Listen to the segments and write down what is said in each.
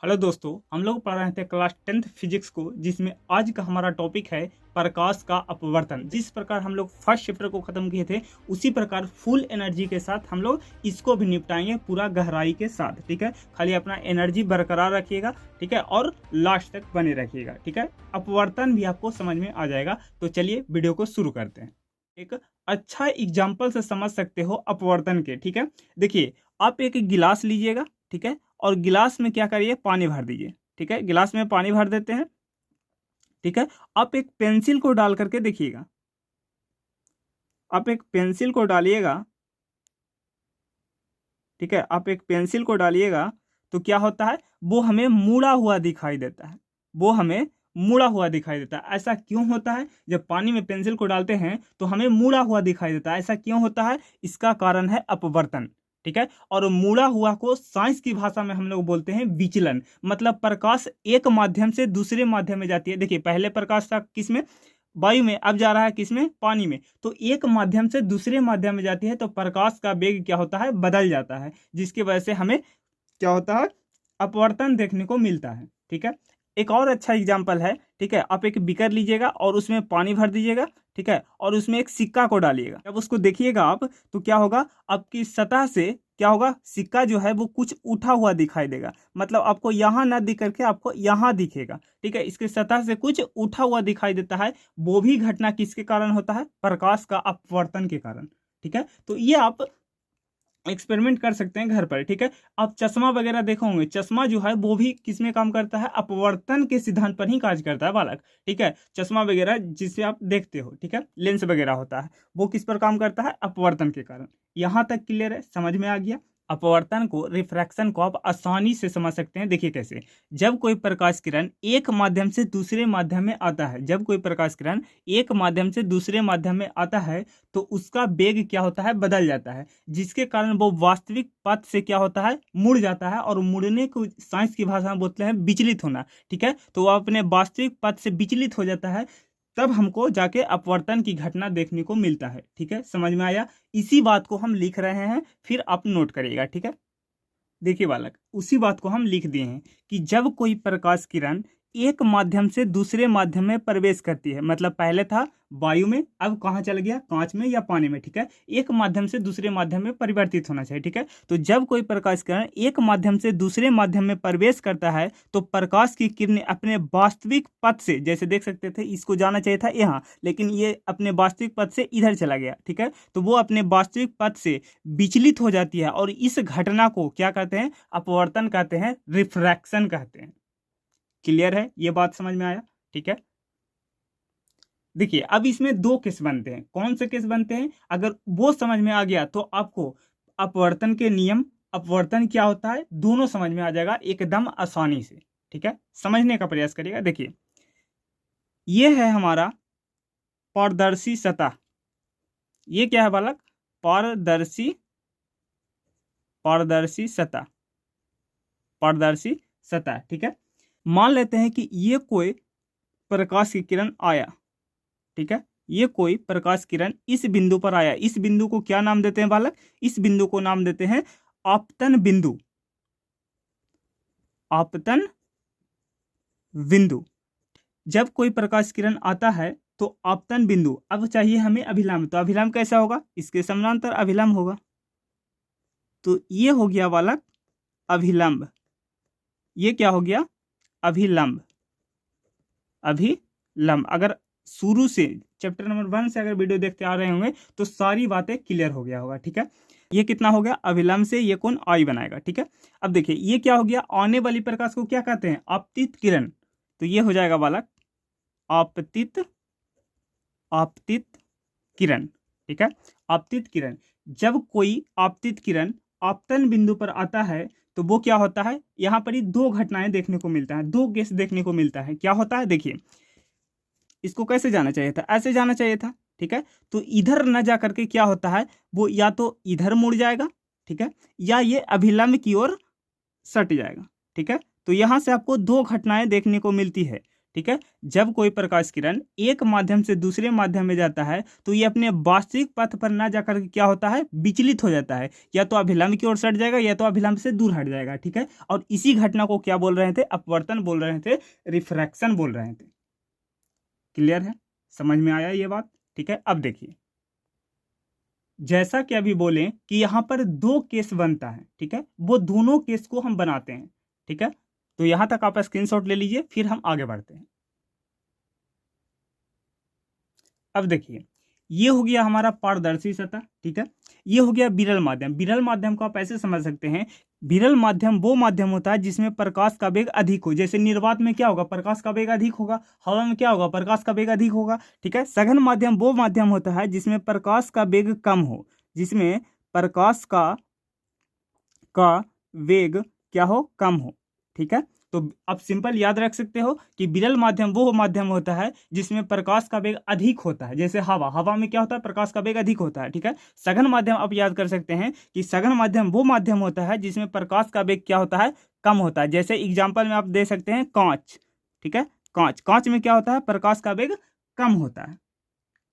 Hello दोस्तों, हम लोग पढ़ रहे थे क्लास 10th फिजिक्स को, जिसमें आज का हमारा टॉपिक है प्रकाश का अपवर्तन। जिस प्रकार हम लोग फर्स्ट चैप्टर को खत्म किए थे, उसी प्रकार फुल एनर्जी के साथ हम लोग इसको भी निपटाएंगे पूरा गहराई के साथ। ठीक है, खाली अपना एनर्जी बरकरार रखिएगा, ठीक है, और लास्ट तक बने रखिएगा। ठीक है, अपवर्तन भी आपको समझ में आ जाएगा। तो चलिए वीडियो को शुरू करते हैं। एक अच्छा एग्जाम्पल से समझ सकते हो अपवर्तन के। ठीक है, देखिए आप एक गिलास लीजिएगा, ठीक है, और गिलास में क्या करिए, पानी भर दीजिए। ठीक है, गिलास में पानी भर देते हैं। ठीक है, आप एक पेंसिल को डाल करके देखिएगा, आप एक पेंसिल को डालिएगा। ठीक है, आप एक पेंसिल को डालिएगा तो क्या होता है, वो हमें मुड़ा हुआ दिखाई देता है। वो हमें मुड़ा हुआ दिखाई देता है। ऐसा क्यों होता है? जब पानी में पेंसिल को डालते हैं तो हमें मुड़ा हुआ दिखाई देता है। ऐसा क्यों होता है? इसका कारण है अपवर्तन। ठीक है, और मुड़ा हुआ को साइंस की भाषा में हम लोग बोलते हैं विचलन। मतलब प्रकाश एक माध्यम से दूसरे माध्यम में जाती है। देखिए, पहले प्रकाश था किस में, वायु में, अब जा रहा है किसमें, पानी में। तो एक माध्यम से दूसरे माध्यम में जाती है तो प्रकाश का वेग क्या होता है, बदल जाता है, जिसकी वजह से हमें क्या होता है, अपवर्तन देखने को मिलता है। ठीक है, एक और अच्छा एग्जाम्पल है। ठीक है, आप एक बीकर लीजिएगा और उसमें पानी भर दीजिएगा। ठीक है, और उसमें एक सिक्का को डालिएगा। जब उसको देखिएगा आप तो क्या होगा, आपकी सतह से क्या होगा, सिक्का जो है वो कुछ उठा हुआ दिखाई देगा। मतलब आपको यहाँ ना दिख करके आपको यहाँ दिखेगा। ठीक है, इसके सतह से कुछ उठा हुआ दिखाई देता है। वो भी घटना किसके कारण होता है, प्रकाश का अपवर्तन के कारण। ठीक है, तो ये आप एक्सपेरिमेंट कर सकते हैं घर पर। ठीक है, आप चश्मा वगैरह देखो होंगे, चश्मा जो है वो भी किस में काम करता है, अपवर्तन के सिद्धांत पर ही कार्य करता है बालक। ठीक है, चश्मा वगैरह जिसे आप देखते हो, ठीक है, लेंस वगैरह होता है, वो किस पर काम करता है, अपवर्तन के कारण। यहाँ तक क्लियर है, समझ में आ गया। अपवर्तन को, रिफ्रैक्शन को आप आसानी से समझ सकते हैं। देखिए कैसे, जब कोई प्रकाश किरण एक माध्यम से दूसरे माध्यम में आता है, जब कोई प्रकाश किरण एक माध्यम से दूसरे माध्यम में आता है तो उसका वेग क्या होता है, बदल जाता है, जिसके कारण वो वास्तविक पथ से क्या होता है, मुड़ जाता है। और मुड़ने को साइंस की भाषा में बोलते हैं विचलित होना। ठीक है, तो वो अपने वास्तविक पथ से विचलित हो जाता है, तब हमको जाके अपवर्तन की घटना देखने को मिलता है। ठीक है, समझ में आया। इसी बात को हम लिख रहे हैं, फिर आप नोट करिएगा। ठीक है, देखिए बालक, उसी बात को हम लिख दिए हैं कि जब कोई प्रकाश किरण एक माध्यम से दूसरे माध्यम में प्रवेश करती है, मतलब पहले था वायु में, अब कहाँ चल गया, कांच में या पानी में। ठीक है, एक माध्यम से दूसरे माध्यम में परिवर्तित होना चाहिए। ठीक है, तो जब कोई प्रकाश किरण एक माध्यम से दूसरे माध्यम में प्रवेश करता है तो प्रकाश की किरणें अपने वास्तविक पथ से, जैसे देख सकते थे, इसको जाना चाहिए था यहाँ, लेकिन ये अपने वास्तविक पथ से इधर चला गया। ठीक है, तो वो अपने वास्तविक पथ से विचलित हो जाती है, और इस घटना को क्या कहते हैं, अपवर्तन कहते हैं, रिफ्रैक्शन कहते हैं। क्लियर है, ये बात समझ में आया। ठीक है, देखिए अब इसमें दो केस बनते हैं। कौन से केस बनते हैं, अगर वो समझ में आ गया तो आपको अपवर्तन के नियम, अपवर्तन क्या होता है, दोनों समझ में आ जाएगा एकदम आसानी से। ठीक है, समझने का प्रयास करिएगा। देखिए, ये है हमारा पारदर्शी सतह। ये क्या है बालक, पारदर्शी, पारदर्शी सतह, पारदर्शी सतह। ठीक है, मान लेते हैं कि ये कोई प्रकाश की किरण आया। ठीक है, ये कोई प्रकाश किरण इस बिंदु पर आया। इस बिंदु को क्या नाम देते हैं बालक, इस बिंदु को नाम देते हैं आपतन बिंदु, आपतन बिंदु। जब कोई प्रकाश किरण आता है तो आपतन बिंदु, अब चाहिए हमें अभिलंब, तो अभिलंब कैसा होगा, इसके समानांतर अभिलंब होगा। तो ये हो गया बालक अभिलंब, ये क्या हो गया, अभिलंब, अभिलंब। अगर शुरू से चैप्टर नंबर 1 से अगर वीडियो देखते आ रहे होंगे तो सारी बातें क्लियर हो गया होगा। ठीक है, ये कितना हो गया, अभिलंब से ये कोण आई बनाएगा। ठीक है, अब देखिए ये क्या हो गया, आने वाली प्रकाश को क्या कहते हैं, आपतित किरण। तो ये हो जाएगा बालक आपतित, आपतित किरण। ठीक है, आपतित किरण। जब कोई आपतित किरण आपतन बिंदु पर आता है तो वो क्या होता है, यहाँ पर ही दो घटनाएं देखने को मिलता है, दो केस देखने को मिलता है। क्या होता है, देखिए इसको कैसे जाना चाहिए था, ऐसे जाना चाहिए था। ठीक है, तो इधर न जा करके क्या होता है, वो या तो इधर मुड़ जाएगा, ठीक है, या ये अभिलंब की ओर सट जाएगा। ठीक है, तो यहां से आपको दो घटनाएं देखने को मिलती है। ठीक है। जब कोई प्रकाश किरण एक माध्यम से दूसरे माध्यम में जाता है तो ये अपने वास्तविक पथ पर ना जाकर के क्या होता है, विचलित हो जाता है, या तो अभिलंब की ओर सट जाएगा या तो अभिलंब से दूर हट जाएगा। ठीक है, और इसी घटना को क्या बोल रहे थे, अपवर्तन बोल रहे थे, रिफ्रैक्शन बोल रहे थे। क्लियर है, समझ में आया ये बात? ठीक है, अब देखिए, जैसा कि अभी बोले कि यहाँ पर दो केस बनता है, ठीक है, वो दोनों केस को हम बनाते हैं। ठीक है, तो यहां तक आप स्क्रीनशॉट ले लीजिए, फिर हम आगे बढ़ते हैं। अब देखिए, ये हो गया हमारा पारदर्शी सतह। ठीक है, ये हो गया विरल माध्यम। विरल माध्यम को आप ऐसे समझ सकते हैं, विरल माध्यम वो माध्यम होता है जिसमें प्रकाश का वेग अधिक हो। जैसे निर्वात में क्या होगा, प्रकाश का वेग अधिक होगा, हवा में क्या होगा, प्रकाश का वेग अधिक होगा। ठीक है, सघन माध्यम वो माध्यम होता है जिसमें प्रकाश का वेग कम हो, जिसमें प्रकाश का वेग क्या हो, कम हो। ठीक है, तो आप सिंपल याद रख सकते हो कि विरल माध्यम वो माध्यम होता है जिसमें प्रकाश का वेग अधिक होता है। जैसे हवा में क्या होता है, प्रकाश का वेग अधिक होता है। ठीक है, सघन माध्यम आप याद कर सकते हैं कि सघन माध्यम वो माध्यम होता है जिसमें प्रकाश का वेग क्या होता है, कम होता है। जैसे एग्जाम्पल में आप दे सकते हैं कांच। ठीक है, कांच में क्या होता है, प्रकाश का वेग कम होता है।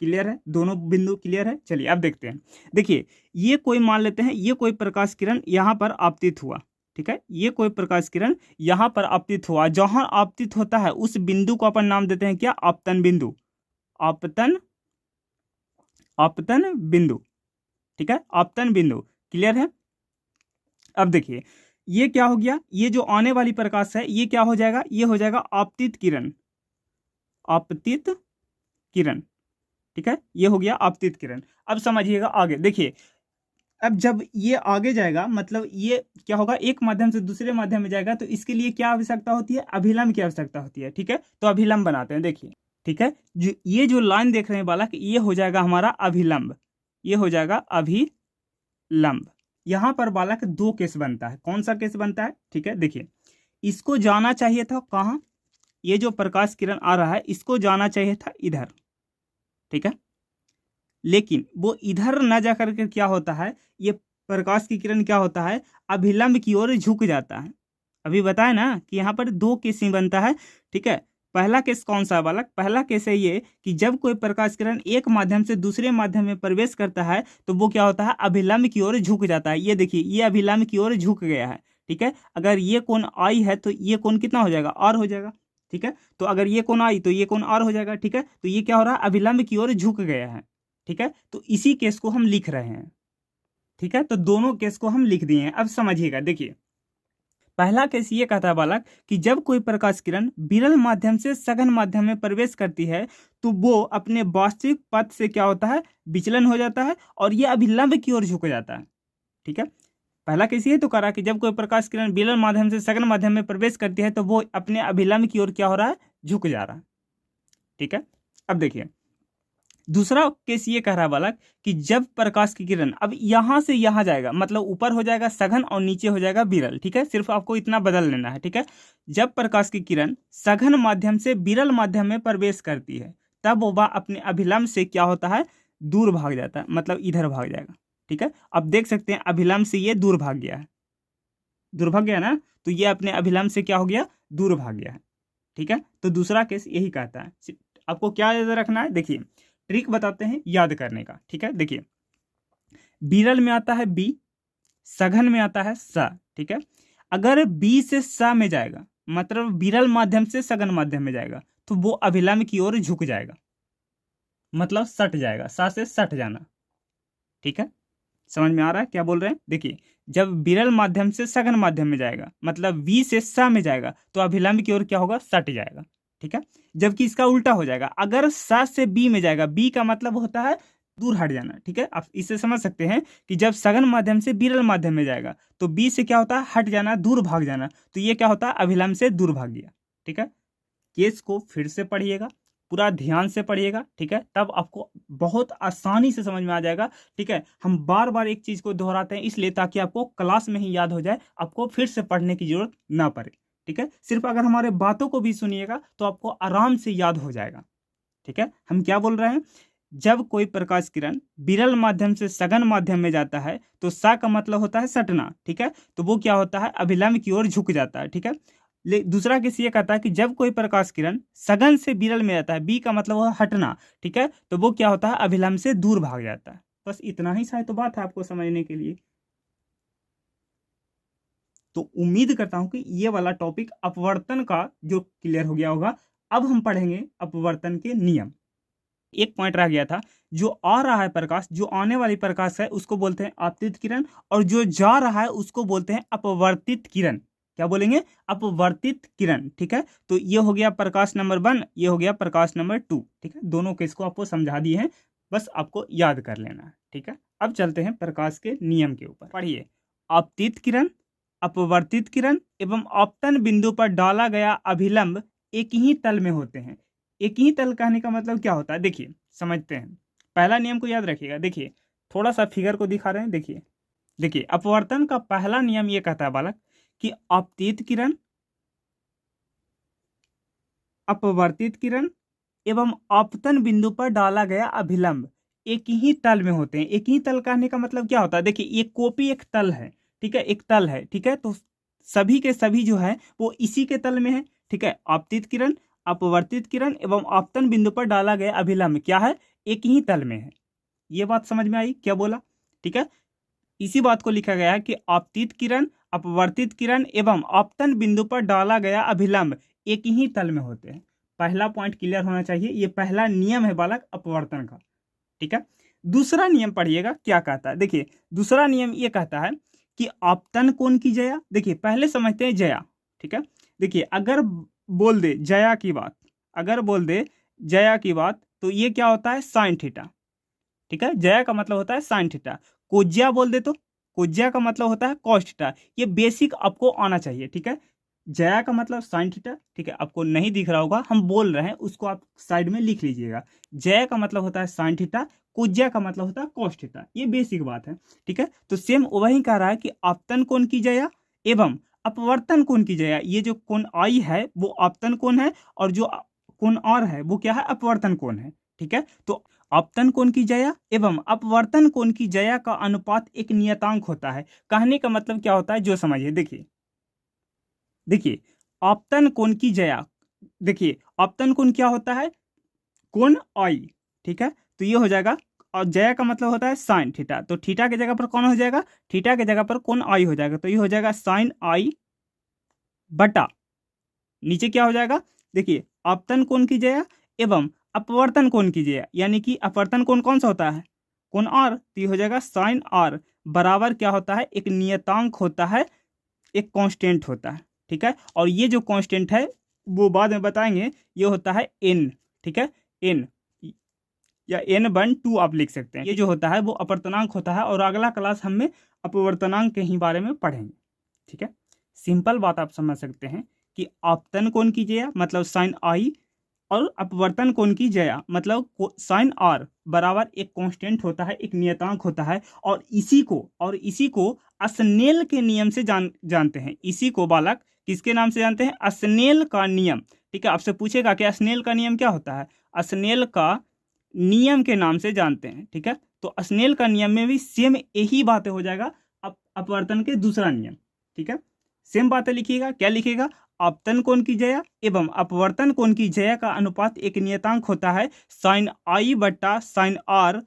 क्लियर है, दोनों बिंदु क्लियर है? चलिए अब देखते हैं। देखिए, ये कोई मान लेते हैं, ये कोई प्रकाश किरण यहाँ पर आपतित हुआ। ठीक है, ये कोई प्रकाश किरण यहाँ पर आपतित हुआ। जहां आपतित होता है उस बिंदु को अपन नाम देते हैं क्या, आपतन बिंदु। आपतन बिंदु। ठीक है, आपतन बिंदु। क्लियर है? अब देखिए, ये क्या हो गया, ये जो आने वाली प्रकाश है ये क्या हो जाएगा, ये हो जाएगा आपतित किरण। आपतित किरण। ठीक है, ये हो गया आपतित किरण। अब समझिएगा आगे, देखिए, अब जब ये आगे जाएगा, मतलब ये क्या होगा, एक माध्यम से दूसरे माध्यम में जाएगा, तो इसके लिए क्या आवश्यकता होती है, अभिलंब की आवश्यकता होती है। ठीक है, तो अभिलंब बनाते हैं। देखिए, ठीक है, ये जो लाइन देख रहे हैं बालक, ये हो जाएगा हमारा अभिलंब, ये हो जाएगा अभिलंब। यहां पर बालक दो केस बनता है। कौन सा केस बनता है? ठीक है, देखिए, इसको जाना चाहिए था कहाँ, ये जो प्रकाश किरण आ रहा है इसको जाना चाहिए था इधर। ठीक है, लेकिन वो इधर न जाकर के क्या होता है, ये प्रकाश की किरण क्या होता है, अभिलंब की ओर झुक जाता है। अभी बताया ना कि यहाँ पर दो केस ही बनता है। ठीक है, पहला केस कौन सा बालक, पहला केस है ये कि जब कोई प्रकाश किरण एक माध्यम से दूसरे माध्यम में प्रवेश करता है तो वो क्या होता है, अभिलंब की ओर झुक जाता है। ये देखिए, ये अभिलंब की ओर झुक गया है। ठीक है, अगर ये कोण आई है तो ये कोण कितना हो जाएगा, आर हो जाएगा। ठीक है, तो अगर ये कोण आई तो ये कोण आर हो जाएगा। ठीक है, तो ये क्या हो रहा है, अभिलंब की ओर झुक गया है। ठीक है, तो इसी केस को हम लिख रहे हैं। ठीक है, तो दोनों केस को हम लिख दिए हैं। अब समझिएगा, देखिए, पहला केस ये कहता है बालक कि जब कोई प्रकाश किरण विरल माध्यम से सघन माध्यम में प्रवेश करती है तो वो अपने वास्तविक पथ से क्या होता है, विचलन हो जाता है और ये अभिलंब की ओर झुक जाता है। ठीक है, पहला केस ये तो करा कि जब कोई प्रकाश किरण विरल माध्यम से सघन माध्यम में प्रवेश करती है तो वो अपने अभिलंब की ओर क्या हो रहा है, झुक जा रहा है। ठीक है, अब देखिए, दूसरा केस ये कह रहा है बालक कि जब प्रकाश की किरण अब यहां से यहां जाएगा, मतलब ऊपर हो जाएगा सघन और नीचे हो जाएगा विरल। ठीक है, सिर्फ आपको इतना बदल लेना है। ठीक है, जब प्रकाश की किरण सघन माध्यम से विरल माध्यम में प्रवेश करती है तब वह अपने अभिलंब से क्या होता है, दूर भाग जाता है, मतलब इधर भाग जाएगा। ठीक है, अब देख सकते हैं अभिलंब से ये दूर भाग गया है, दूर भाग गया ना, तो ये अपने अभिलंब से क्या हो गया, दूर भाग गया है। ठीक है, तो दूसरा केस यही कहता है। आपको क्या याद रखना है, देखिए, ट्रिक बताते हैं याद करने का। ठीक है, देखिए, विरल में आता है बी, सघन में आता है स। ठीक है, अगर बी से स में जाएगा, मतलब विरल माध्यम से सघन माध्यम में जाएगा, तो वो अभिलंब की ओर झुक जाएगा, मतलब सट जाएगा, सा से सट जाना। ठीक है, समझ में आ रहा है क्या बोल रहे हैं? देखिए, जब विरल माध्यम से सघन माध्यम में जाएगा, मतलब बी से स में जाएगा, तो अभिलंब की ओर क्या होगा, सट जाएगा। ठीक है, जबकि इसका उल्टा हो जाएगा, अगर स से बी में जाएगा, बी का मतलब होता है दूर हट जाना। ठीक है, आप इससे समझ सकते हैं कि जब सघन माध्यम से विरल माध्यम में जाएगा तो बी से क्या होता है, हट जाना, दूर भाग जाना, तो ये क्या होता है, अभिलंब से दूर भाग गया। ठीक है, केस को फिर से पढ़िएगा, पूरा ध्यान से पढ़िएगा। ठीक है, तब आपको बहुत आसानी से समझ में आ जाएगा। ठीक है, हम बार बार एक चीज को दोहराते हैं इसलिए ताकि आपको क्लास में ही याद हो जाए, आपको फिर से पढ़ने की जरूरत ना पड़े। ठीक है, सिर्फ अगर हमारे बातों को भी सुनिएगा तो आपको आराम से याद हो जाएगा। ठीक है, हम क्या बोल रहे हैं, जब कोई प्रकाश किरण विरल माध्यम से सघन माध्यम में जाता है तो सा का मतलब होता है सटना। ठीक है, तो वो क्या होता है, अभिलंब की ओर झुक जाता है। ठीक है, दूसरा केस ये कहता है कि जब कोई प्रकाश किरण सघन से विरल में रहता है, बी का मतलब है हटना, ठीक है, तो वो क्या होता है, अभिलंब से दूर भाग जाता है। बस इतना ही शायद तो बात है आपको समझने के लिए। तो उम्मीद करता हूं कि ये वाला टॉपिक अपवर्तन का जो क्लियर हो गया होगा। अब हम पढ़ेंगे अपवर्तन के नियम। एक पॉइंट रह गया था, जो आ रहा है प्रकाश, जो आने वाली प्रकाश है उसको बोलते हैं आपतित किरण, और जो जा रहा है उसको बोलते हैं अपवर्तित किरण। क्या बोलेंगे, अपवर्तित किरण, ठीक है। तो ये हो गया प्रकाश नंबर 1, ये हो गया प्रकाश नंबर 2, ठीक है। दोनों केस को आपको समझा दिए हैं, बस आपको याद कर लेना है, ठीक है। अब चलते हैं प्रकाश के नियम के ऊपर। पढ़िए, आपतित किरण, अपवर्तित किरण एवं आपतन बिंदु पर डाला गया अभिलंब एक ही तल में होते हैं। एक ही तल कहने का मतलब क्या होता है, देखिए समझते हैं। पहला नियम को याद रखिएगा। देखिए थोड़ा सा फिगर को दिखा रहे हैं, देखिए देखिए अपवर्तन का पहला नियम ये कहता है बालक कि आपतित किरण, अपवर्तित किरण एवं आपतन बिंदु पर डाला गया अभिलंब एक ही तल में होते हैं। एक ही तल कहने का मतलब क्या होता है, देखिए ये कॉपी एक तल है, ठीक है, एक तल है, ठीक है। तो सभी के सभी जो है वो इसी के तल में है, ठीक है। आपतित किरण, अपवर्तित किरण एवं आपतन बिंदु पर डाला गया अभिलंब क्या है, एक ही तल में है। ये बात समझ में आई, क्या बोला, ठीक है। इसी बात को लिखा गया है कि आपतित किरण, अपवर्तित किरण एवं आपतन बिंदु पर डाला गया अभिलंब एक ही तल में होते हैं। पहला पॉइंट क्लियर होना चाहिए, ये पहला नियम है बालक अपवर्तन का, ठीक है। दूसरा नियम पढ़िएगा क्या कहता है। देखिए दूसरा नियम ये कहता है कि आपतन कोण की जया, देखिए पहले समझते हैं जया, ठीक है। देखिए अगर बोल दे जया की बात, अगर बोल दे जया की बात, तो ये क्या होता है, साइन थीटा, ठीक है। जया का मतलब होता है साइन थीटा। कोज्या बोल दे तो कोज्या का मतलब होता है कॉस थीटा। ये बेसिक आपको आना चाहिए, ठीक है। जया का मतलब साइन थीटा, ठीक है। आपको नहीं दिख रहा होगा, हम बोल रहे हैं, उसको आप साइड में लिख लीजिएगा। जया का मतलब होता है साइन थीटा, कोज्या का मतलब होता है कॉस थीटा। ये बेसिक बात है, ठीक है। तो सेम वही कह रहा है कि आपतन कोण की जया एवं अपवर्तन कोण की जया। ये जो कोण आई है वो आपतन कोण है, और जो कोण आर है वो क्या है, अपवर्तन कोण है, ठीक है। तो आपतन कोण की जया एवं अपवर्तन कोण की जया का अनुपात एक नियतांक होता है। कहने का मतलब क्या होता है, जो समझिए। देखिए देखिए आपतन कोण की जया, देखिए आपतन कोण क्या होता है, कोण आई, ठीक है। तो ये हो जाएगा, और जया का मतलब होता है साइन थीटा, तो थीटा की जगह पर कौन हो जाएगा, थीटा की जगह पर कोण आई हो जाएगा। तो ये हो जाएगा साइन आई बटा, नीचे क्या हो जाएगा, देखिए आपतन कोण की जया एवं अपवर्तन कोण की जया, यानी कि अपवर्तन कोण कौन सा होता है, कोण आर, तो ये हो जाएगा साइन आर बराबर क्या होता है, एक नियतांक होता है, एक कांस्टेंट होता है, ठीक है। और ये जो कांस्टेंट है वो बाद में बताएंगे, ये होता है एन, ठीक है, एन या n/2 आप लिख सकते हैं। ये जो होता है वो अपवर्तनांक होता है, और अगला क्लास हमें अपवर्तनांक के ही बारे में पढ़ेंगे, ठीक है। सिंपल बात आप समझ सकते हैं कि आपतन कोण की जया मतलब साइन आई, और अपवर्तन कोण की जया मतलब साइन आर बराबर एक कांस्टेंट होता है, एक नियतांक होता है। और इसी को स्नेल के नियम से जानते हैं। इसी को बालक किसके नाम से जानते हैं, स्नेल का नियम, ठीक है। आपसे पूछेगा कि स्नेल का नियम क्या होता है, स्नेल का नियम के नाम से जानते हैं, ठीक है। तो स्नेल का नियम में भी सेम यही बातें हो जाएगा, अपवर्तन के दूसरा नियम, ठीक है। सेम बातें लिखिएगा, क्या लिखिएगा, आपतन कोण की जया एवं अपवर्तन कोण की जया का अनुपात एक नियतांक होता है, साइन आई बटा साइन आर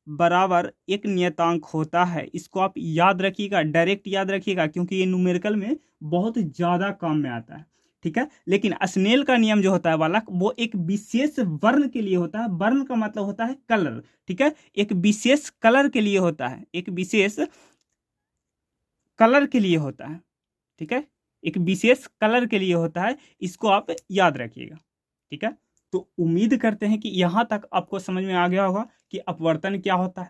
बराबर एक नियतांक होता है। इसको आप याद रखिएगा, डायरेक्ट याद रखिएगा, क्योंकि ये न्यूमेरिकल में बहुत ज़्यादा काम में आता है, ठीक है। लेकिन स्नेल का नियम जो होता है बालक, वो एक विशेष वर्ण के लिए होता है। वर्ण का मतलब होता है कलर, ठीक है। एक विशेष कलर के लिए होता है, एक विशेष कलर के लिए होता है, ठीक है। एक विशेष कलर के लिए होता है, इसको आप याद रखिएगा, ठीक है। तो उम्मीद करते हैं कि यहाँ तक आपको समझ में आ गया होगा कि अपवर्तन क्या होता है,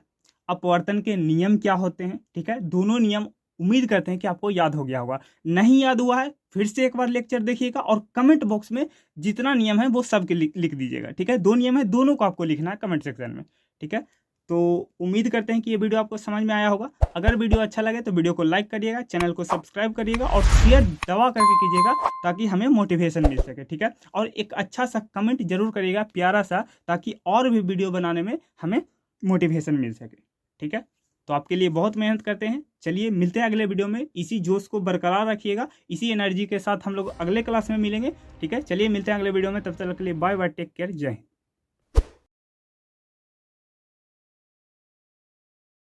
अपवर्तन के नियम क्या होते हैं, ठीक है। दोनों नियम उम्मीद करते हैं कि आपको याद हो गया होगा। नहीं याद हुआ है फिर से एक बार लेक्चर देखिएगा, और कमेंट बॉक्स में जितना नियम है वो सब के लिख दीजिएगा, ठीक है। 2 नियम है, दोनों को आपको लिखना है कमेंट सेक्शन में, ठीक है। तो उम्मीद करते हैं कि ये वीडियो आपको समझ में आया होगा। अगर वीडियो अच्छा लगे तो वीडियो को लाइक करिएगा, चैनल को सब्सक्राइब करिएगा, और शेयर दबा करके कीजिएगा, ताकि हमें मोटिवेशन मिल सके, ठीक है। और एक अच्छा सा कमेंट जरूर करिएगा, प्यारा सा, ताकि और भी वीडियो बनाने में हमें मोटिवेशन मिल सके, ठीक है। तो आपके लिए बहुत मेहनत करते हैं, चलिए मिलते हैं अगले वीडियो में, इसी जोश को बरकरार रखिएगा, इसी एनर्जी के साथ हम लोग अगले क्लास में मिलेंगे। ठीक है, चलिए मिलते हैं अगले वीडियो में, तब तक के लिए बाय बाय, टेक केयर, जय हिंद।